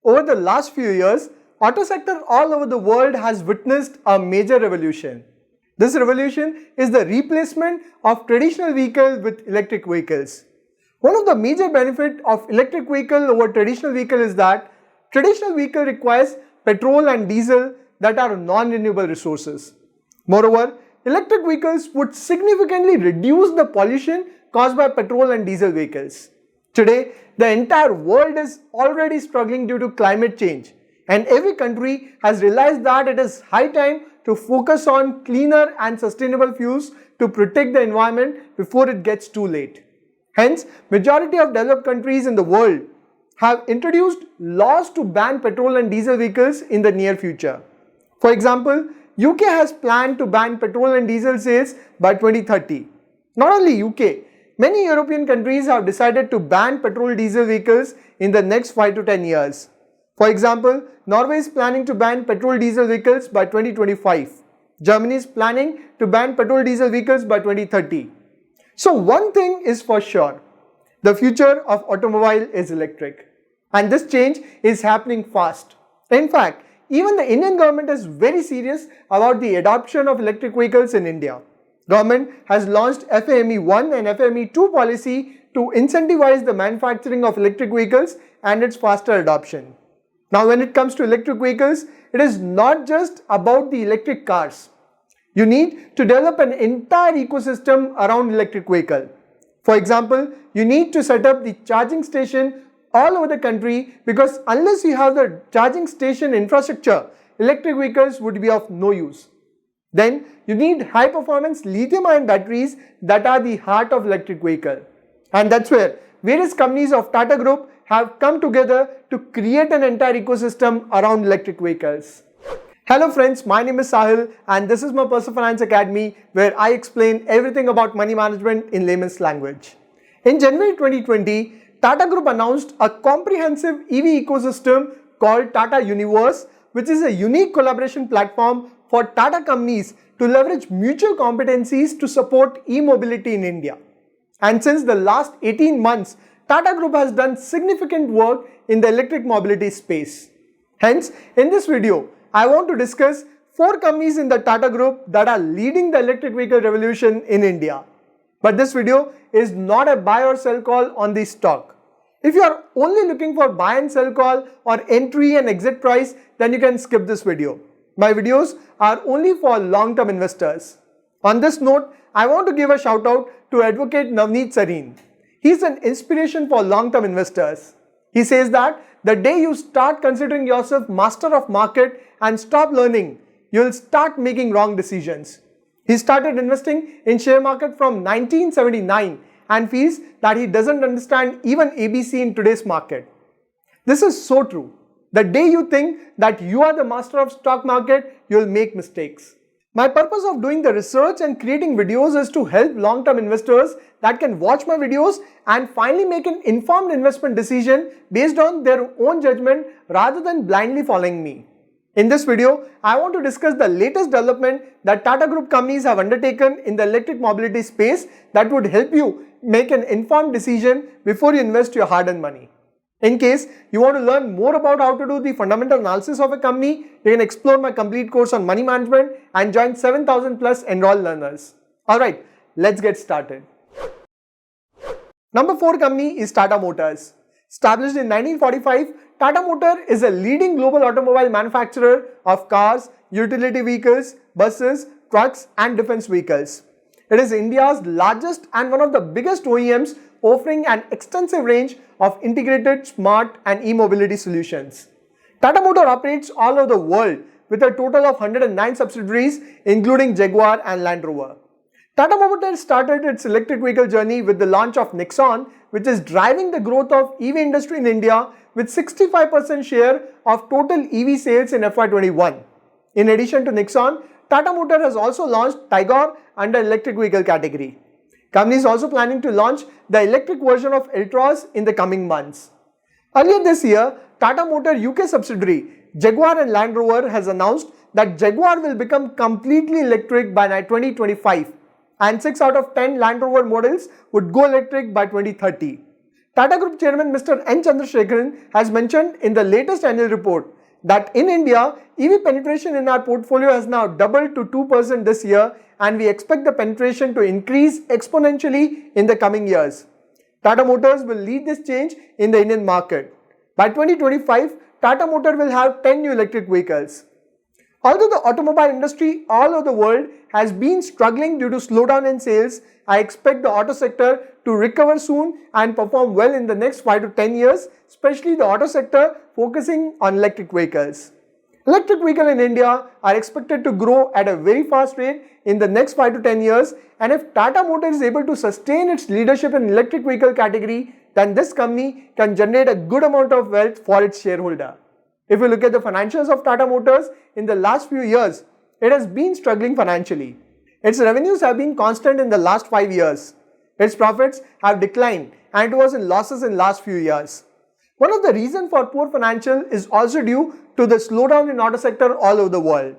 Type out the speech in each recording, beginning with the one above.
Over the last few years, auto sector all over the world has witnessed a major revolution. This revolution is the replacement of traditional vehicles with electric vehicles. One of the major benefits of electric vehicle over traditional vehicle is that traditional vehicle requires petrol and diesel that are non-renewable resources. Moreover, electric vehicles would significantly reduce the pollution caused by petrol and diesel vehicles. Today, the entire world is already struggling due to climate change, and every country has realized that it is high time to focus on cleaner and sustainable fuels to protect the environment before it gets too late. Hence, majority of developed countries in the world have introduced laws to ban petrol and diesel vehicles in the near future. For example, UK has planned to ban petrol and diesel sales by 2030. Not only UK, many European countries have decided to ban petrol-diesel vehicles in the next 5 to 10 years. For example, Norway is planning to ban petrol-diesel vehicles by 2025. Germany is planning to ban petrol-diesel vehicles by 2030. So one thing is for sure, the future of automobile is electric. And this change is happening fast. In fact, even the Indian government is very serious about the adoption of electric vehicles in India. Government has launched FAME-1 and FAME-2 policy to incentivize the manufacturing of electric vehicles and its faster adoption. Now when it comes to electric vehicles, it is not just about the electric cars. You need to develop an entire ecosystem around electric vehicle. For example, you need to set up the charging station all over the country, because unless you have the charging station infrastructure, electric vehicles would be of no use. Then you need high performance lithium-ion batteries that are the heart of electric vehicle. And that's where various companies of Tata Group have come together to create an entire ecosystem around electric vehicles. Hello friends, my name is Sahil and this is my Personal Finance Academy, where I explain everything about money management in layman's language. In January 2020, Tata Group announced a comprehensive EV ecosystem called Tata UniEVerse, which is a unique collaboration platform for Tata companies to leverage mutual competencies to support e-mobility in India. And since the last 18 months, Tata Group has done significant work in the electric mobility space. Hence, in this video, I want to discuss 4 companies in the Tata Group that are leading the electric vehicle revolution in India. But this video is not a buy or sell call on the stock. If you are only looking for buy and sell call or entry and exit price, then you can skip this video. My videos are only for long-term investors. On this note, I want to give a shout out to Advocate Navneet Sareen. He's an inspiration for long-term investors. He says that the day you start considering yourself master of market and stop learning, you'll start making wrong decisions. He started investing in share market from 1979 and feels that he doesn't understand even ABC in today's market. This is so true. The day you think that you are the master of stock market, you'll make mistakes. My purpose of doing the research and creating videos is to help long-term investors that can watch my videos and finally make an informed investment decision based on their own judgment rather than blindly following me. In this video, I want to discuss the latest development that Tata Group companies have undertaken in the electric mobility space that would help you make an informed decision before you invest your hard-earned money. In case you want to learn more about how to do the fundamental analysis of a company, you can explore my complete course on money management and join 7,000 plus enrolled learners. Alright, let's get started. Number 4 company is Tata Motors. Established in 1945, Tata Motor is a leading global automobile manufacturer of cars, utility vehicles, buses, trucks and defense vehicles. It is India's largest and one of the biggest OEMs, offering an extensive range of integrated, smart and e-mobility solutions. Tata Motor operates all over the world with a total of 109 subsidiaries including Jaguar and Land Rover. Tata Motors started its electric vehicle journey with the launch of Nexon, which is driving the growth of EV industry in India with 65% share of total EV sales in FY21. In addition to Nexon, Tata Motor has also launched Tigor under electric vehicle category. Company is also planning to launch the electric version of Eltros in the coming months. Earlier this year, Tata Motor UK subsidiary Jaguar and Land Rover has announced that Jaguar will become completely electric by 2025 and 6 out of 10 Land Rover models would go electric by 2030. Tata Group Chairman Mr. N. Chandrasekharan has mentioned in the latest annual report that in India, EV penetration in our portfolio has now doubled to 2% this year, and we expect the penetration to increase exponentially in the coming years. Tata Motors will lead this change in the Indian market. By 2025, Tata Motor will have 10 new electric vehicles. Although the automobile industry all over the world has been struggling due to slowdown in sales, I expect the auto sector to recover soon and perform well in the next 5 to 10 years, especially the auto sector focusing on electric vehicles. Electric vehicles in India are expected to grow at a very fast rate in the next 5 to 10 years, and if Tata Motors is able to sustain its leadership in electric vehicle category, then this company can generate a good amount of wealth for its shareholder. If you look at the financials of Tata Motors in the last few years, it has been struggling financially. Its revenues have been constant in the last 5 years. Its profits have declined and it was in losses in last few years. One of the reasons for poor financial is also due to the slowdown in auto sector all over the world.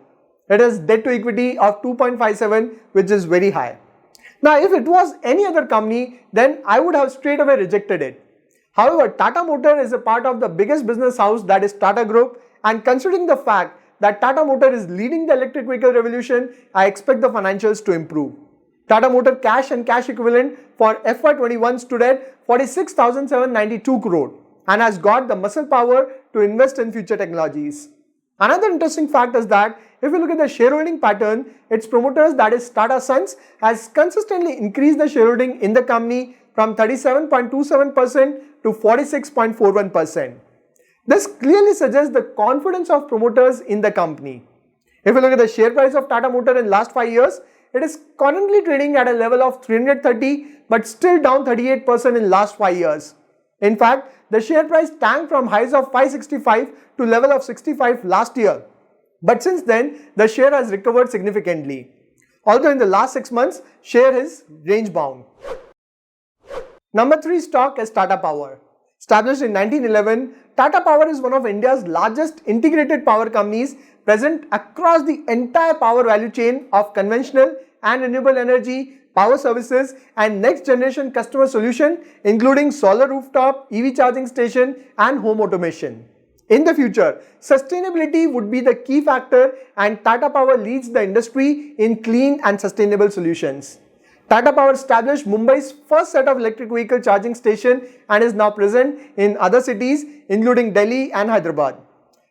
It has debt to equity of 2.57, which is very high. Now, if it was any other company, then I would have straight away rejected it. However, Tata Motor is a part of the biggest business house, that is Tata Group, and considering the fact that Tata Motor is leading the electric vehicle revolution, I expect the financials to improve. Tata Motor cash and cash equivalent for FY21 stood at 46,792 crore and has got the muscle power to invest in future technologies. Another interesting fact is that if you look at the shareholding pattern, its promoters, that is Tata Sons, has consistently increased the shareholding in the company from 37.27% to 46.41%. This clearly suggests the confidence of promoters in the company. If you look at the share price of Tata Motor in last 5 years, it is currently trading at a level of 330 but still down 38% in last 5 years. In fact, the share price tanked from highs of 565 to level of 65 last year. But since then, the share has recovered significantly. Although in the last 6 months, share is range bound. Number 3 stock is Tata Power. Established in 1911, Tata Power is one of India's largest integrated power companies present across the entire power value chain of conventional and renewable energy, power services and next generation customer solution including solar rooftop, EV charging station and home automation. In the future, sustainability would be the key factor and Tata Power leads the industry in clean and sustainable solutions. Tata Power established Mumbai's first set of electric vehicle charging station and is now present in other cities including Delhi and Hyderabad.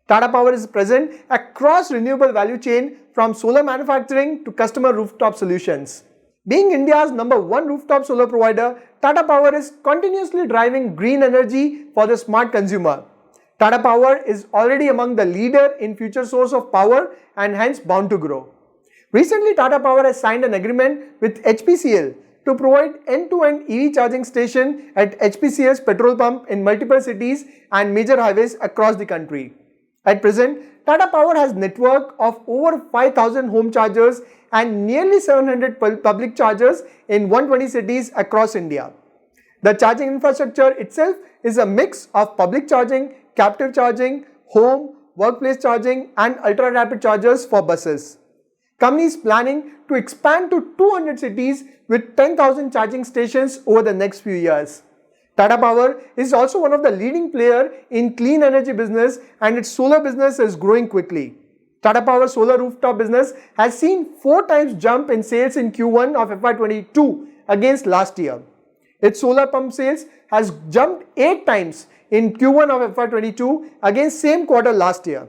Tata Power is present across renewable value chain from solar manufacturing to customer rooftop solutions. Being India's #1 rooftop solar provider, Tata Power is continuously driving green energy for the smart consumer. Tata Power is already among the leader in future source of power and hence bound to grow. Recently, Tata Power has signed an agreement with HPCL to provide end-to-end EV charging station at HPCL's petrol pump in multiple cities and major highways across the country. At present, Tata Power has a network of over 5,000 home chargers and nearly 700 public chargers in 120 cities across India. The charging infrastructure itself is a mix of public charging, captive charging, home, workplace charging and ultra-rapid chargers for buses. Company is planning to expand to 200 cities with 10,000 charging stations over the next few years. Tata Power is also one of the leading players in clean energy business and its solar business is growing quickly. Tata Power solar rooftop business has seen 4 times jump in sales in Q1 of FY22 against last year. Its solar pump sales has jumped 8 times in Q1 of FY22 against same quarter last year.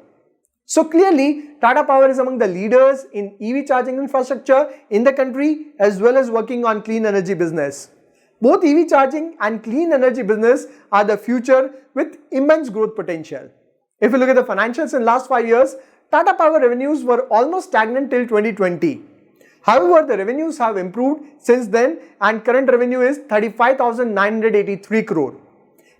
So clearly, Tata Power is among the leaders in EV charging infrastructure in the country as well as working on clean energy business. Both EV charging and clean energy business are the future with immense growth potential. If you look at the financials in last 5 years, Tata Power revenues were almost stagnant till 2020. However, the revenues have improved since then and current revenue is 35,983 crore.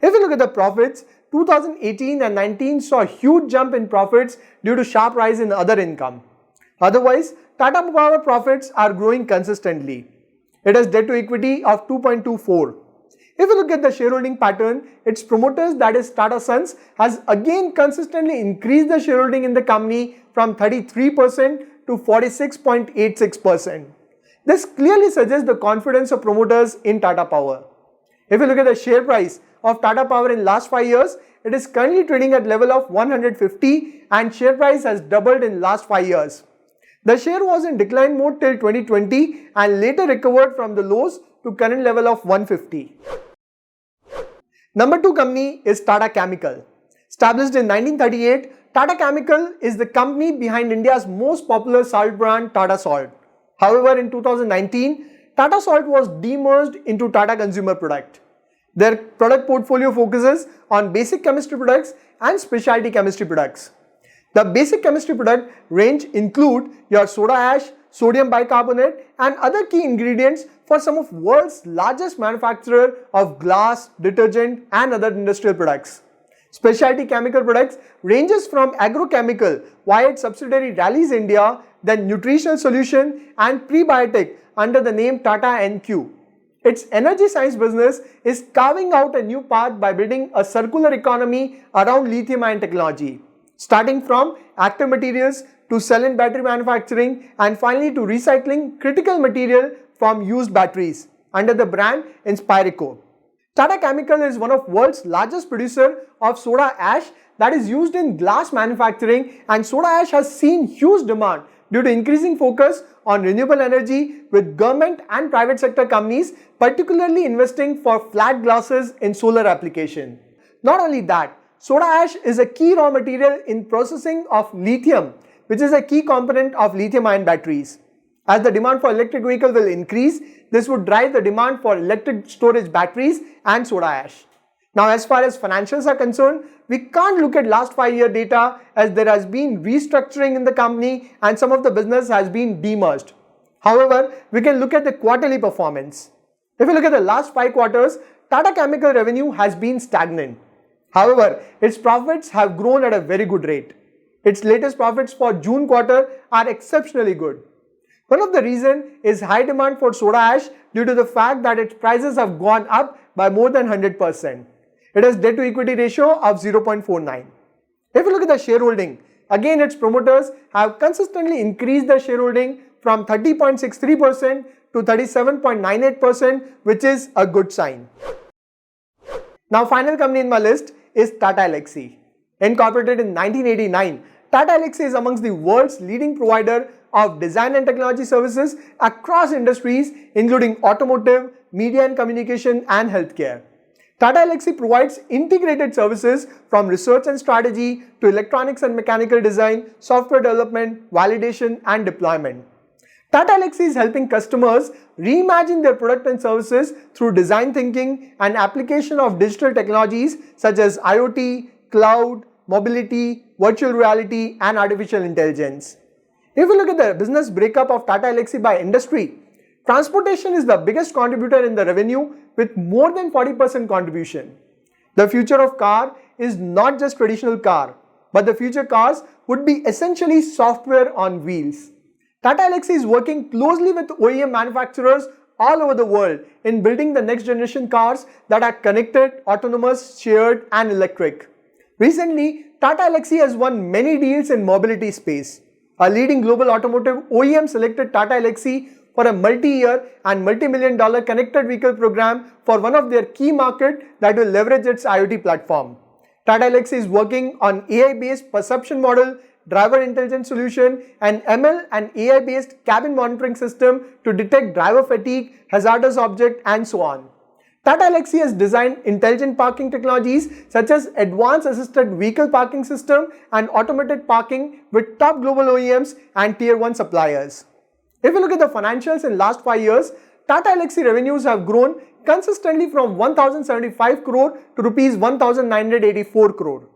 If you look at the profits, 2018 and 19 saw a huge jump in profits due to sharp rise in other income. Otherwise, Tata Power profits are growing consistently. It has debt to equity of 2.24. If you look at the shareholding pattern, its promoters, that is Tata Sons, has again consistently increased the shareholding in the company from 33% to 46.86%. This clearly suggests the confidence of promoters in Tata Power. If you look at the share price of Tata Power in last 5 years, it is currently trading at level of 150 and share price has doubled in last 5 years. The share was in decline mode till 2020 and later recovered from the lows to current level of 150. Number 2 company is Tata Chemical. Established in 1938, Tata Chemical is the company behind India's most popular salt brand Tata Salt. However, in 2019, Tata Salt was demerged into Tata Consumer Product. Their product portfolio focuses on basic chemistry products and specialty chemistry products. The basic chemistry product range include your soda ash, sodium bicarbonate and other key ingredients for some of world's largest manufacturer of glass, detergent and other industrial products. Specialty chemical products ranges from agrochemical via its subsidiary Rallis India, then nutritional solution and prebiotic under the name Tata NQ. Its energy science business is carving out a new path by building a circular economy around lithium-ion technology, starting from active materials to cell and battery manufacturing and finally to recycling critical material from used batteries under the brand Inspirico. Tata Chemical is one of the world's largest producer of soda ash that is used in glass manufacturing, and soda ash has seen huge demand due to increasing focus on renewable energy, with government and private sector companies particularly investing for flat glasses in solar application. Not only that, soda ash is a key raw material in processing of lithium, which is a key component of lithium-ion batteries. As the demand for electric vehicle will increase, this would drive the demand for electric storage batteries and soda ash. Now, as far as financials are concerned, we can't look at last 5-year data as there has been restructuring in the company and some of the business has been demerged. However, we can look at the quarterly performance. If you look at the last 5 quarters, Tata Chemical revenue has been stagnant. However, its profits have grown at a very good rate. Its latest profits for June quarter are exceptionally good. One of the reasons is high demand for soda ash due to the fact that its prices have gone up by more than 100%. It has debt to equity ratio of 0.49. If you look at the shareholding, again its promoters have consistently increased the shareholding from 30.63% to 37.98%, which is a good sign. Now, final company in my list is Tata Elxsi. Incorporated in 1989, Tata Elxsi is amongst the world's leading provider of design and technology services across industries including automotive, media and communication and healthcare. Tata Elxsi provides integrated services from research and strategy to electronics and mechanical design, software development, validation and deployment. Tata Elxsi is helping customers reimagine their product and services through design thinking and application of digital technologies such as IoT, cloud, mobility, virtual reality and artificial intelligence. If you look at the business breakup of Tata Elxsi by industry, transportation is the biggest contributor in the revenue with more than 40% contribution. The future of car is not just traditional car, but the future cars would be essentially software on wheels. Tata Elxsi is working closely with OEM manufacturers all over the world in building the next generation cars that are connected, autonomous, shared and electric. Recently, Tata Elxsi has won many deals in mobility space. A leading global automotive OEM selected Tata Elxsi for a multi-year and multi-million-dollar connected vehicle program for one of their key markets that will leverage its IoT platform. Tata Elxsi is working on AI-based perception model, driver intelligence solution and ML and AI-based cabin monitoring system to detect driver fatigue, hazardous object and so on. Tata Elxsi has designed intelligent parking technologies such as advanced assisted vehicle parking system and automated parking with top global OEMs and tier 1 suppliers. If you look at the financials in last 5 years, Tata Elxsi revenues have grown consistently from 1075 crore to rupees 1984 crore.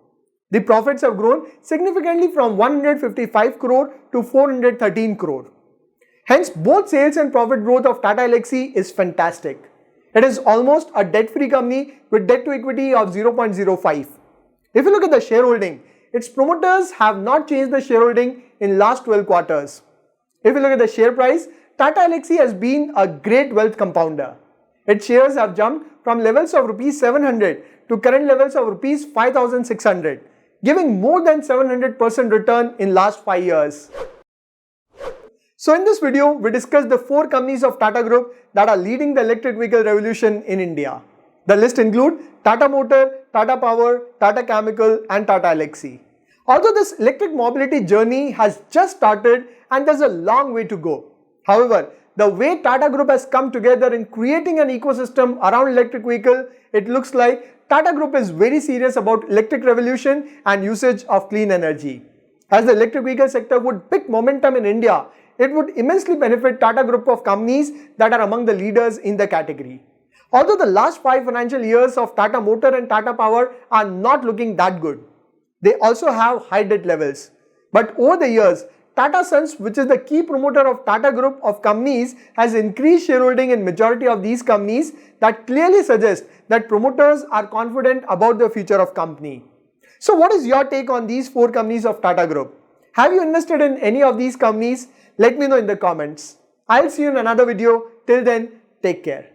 The profits have grown significantly from 155 crore to 413 crore. Hence, both sales and profit growth of Tata Elxsi is fantastic. It is almost a debt-free company with debt to equity of 0.05. If you look at the shareholding, its promoters have not changed the shareholding in last 12 quarters. If you look at the share price, Tata Elxsi has been a great wealth compounder. Its shares have jumped from levels of rupees 700 to current levels of rupees 5600, giving more than 700% return in last 5 years. So in this video, we discussed the 4 companies of Tata Group that are leading the electric vehicle revolution in India. The list includes Tata Motor, Tata Power, Tata Chemical and Tata Elxsi. Although this electric mobility journey has just started and there's a long way to go. However, the way Tata Group has come together in creating an ecosystem around electric vehicle, it looks like Tata Group is very serious about electric revolution and usage of clean energy. As the electric vehicle sector would pick momentum in India, it would immensely benefit Tata Group of companies that are among the leaders in the category. Although the last 5 financial years of Tata Motor and Tata Power are not looking that good, they also have high debt levels. But over the years, Tata Sons, which is the key promoter of Tata Group of companies, has increased shareholding in majority of these companies that clearly suggests that promoters are confident about the future of company. So what is your take on these 4 companies of Tata Group? Have you invested in any of these companies? Let me know in the comments. I'll see you in another video. Till then, take care.